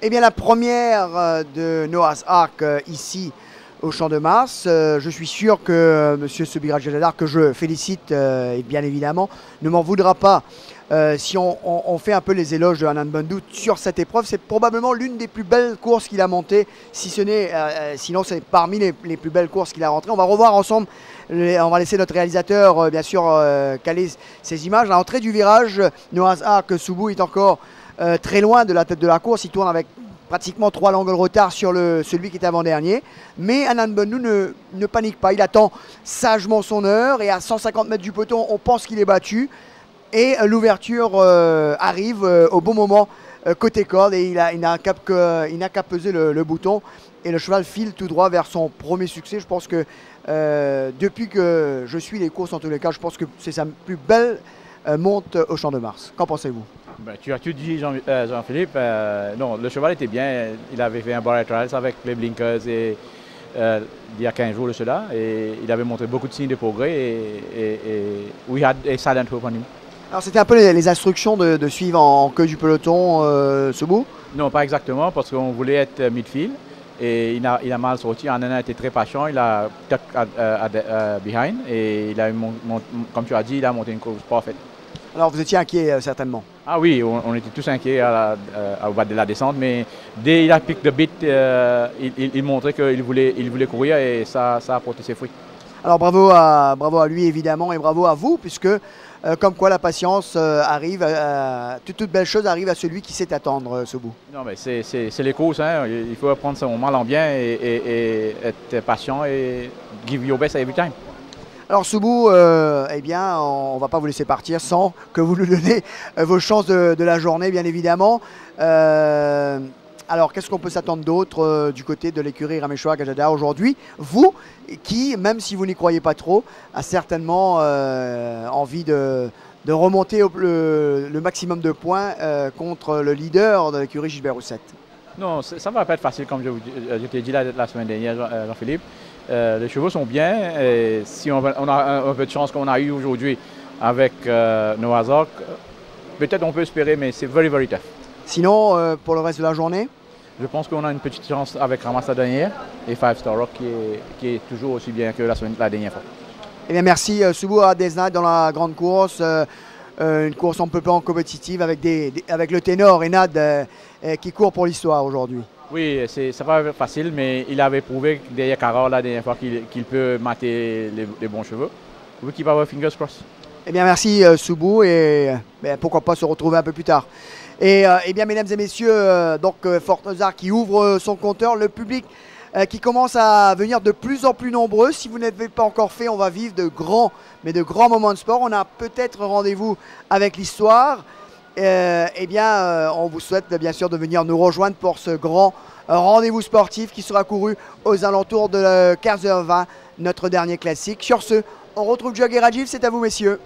Eh bien, la première de Noah's Ark ici au Champ de Mars. Je suis sûr que M. Subiraj Jadar, que je félicite et bien évidemment, ne m'en voudra pas si on fait un peu les éloges de Anand Bandhu sur cette épreuve. C'est probablement l'une des plus belles courses qu'il a montées, si ce n'est, sinon c'est parmi les plus belles courses qu'il a rentrées. On va revoir ensemble, on va laisser notre réalisateur bien sûr caler ces images. À l'entrée du virage, Noah's Ark, Subbu est encore très loin de la tête de la course. Il tourne avec pratiquement 3 langues de retard sur celui qui est avant-dernier. Mais Anand Bandhu ne panique pas. Il attend sagement son heure et à 150 mètres du peloton, on pense qu'il est battu. Et l'ouverture arrive au bon moment côté corde et il n'a qu'à peser le bouton. Et le cheval file tout droit vers son premier succès. Je pense que depuis que je suis les courses, en tous les cas, je pense que c'est sa plus belle monte au Champ de Mars. Qu'en pensez-vous? Ben, tu as tout dit, Jean-Philippe. Non, le cheval était bien. Il avait fait un barrier trials avec les blinkers et, il y a 15 jours de cela. Et il avait montré beaucoup de signes de progrès. Et we had a silent hope on him. Alors c'était un peu les instructions de suivre en queue du peloton Subbu? Non, pas exactement, parce qu'on voulait être midfield. Et il a mal sorti. Anand a été très patient. Il a tuck behind. Et il a, comme tu as dit, il a monté une course parfaite. Alors vous étiez inquiet certainement? Ah oui, on était tous inquiets au bas de la descente, mais dès qu'il a piqué le bit, il montrait qu'il voulait courir et ça a porté ses fruits. Alors bravo à lui évidemment et bravo à vous, puisque comme quoi la patience arrive, toute belle chose arrive à celui qui sait attendre, Subbu. Non mais c'est les courses, hein. Il faut prendre son moment en bien et être patient et give your best every time. Alors Subbu, eh bien, on ne va pas vous laisser partir sans que vous nous donnez vos chances de la journée, bien évidemment. Alors, qu'est-ce qu'on peut s'attendre d'autre du côté de l'écurie Rameshwar Gajadhar aujourd'hui? Vous, qui, même si vous n'y croyez pas trop, a certainement envie de remonter le maximum de points contre le leader de l'écurie Gilbert Roussette. Non, ça ne va pas être facile, comme je t'ai dit la semaine dernière, Jean-Philippe. Les chevaux sont bien. Et si on a un peu de chance qu'on a eu aujourd'hui avec Noah's Ark, peut-être on peut espérer, mais c'est very, very tough. Sinon, pour le reste de la journée? Je pense qu'on a une petite chance avec Ramasa dernière et 5 Star Rock qui est toujours aussi bien que la dernière fois. Eh bien, merci Subbu à Desna dans la grande course. Une course un peu plus compétitive avec le ténor Enad qui court pour l'histoire aujourd'hui. Oui, ça va être facile, mais il avait prouvé derrière Carole la dernière fois qu'il peut mater les bons chevaux. We keep our fingers crossed. Eh bien, merci Subbu et pourquoi pas se retrouver un peu plus tard. Et bien, mesdames et messieurs, donc Fortnozar qui ouvre son compteur, le public qui commence à venir de plus en plus nombreux. Si vous n'avez pas encore fait, on va vivre de grands moments de sport. On a peut-être rendez-vous avec l'histoire. Eh bien, on vous souhaite bien sûr de venir nous rejoindre pour ce grand rendez-vous sportif qui sera couru aux alentours de 15h20, notre dernier classique. Sur ce, on retrouve Jog et Rajiv, c'est à vous messieurs.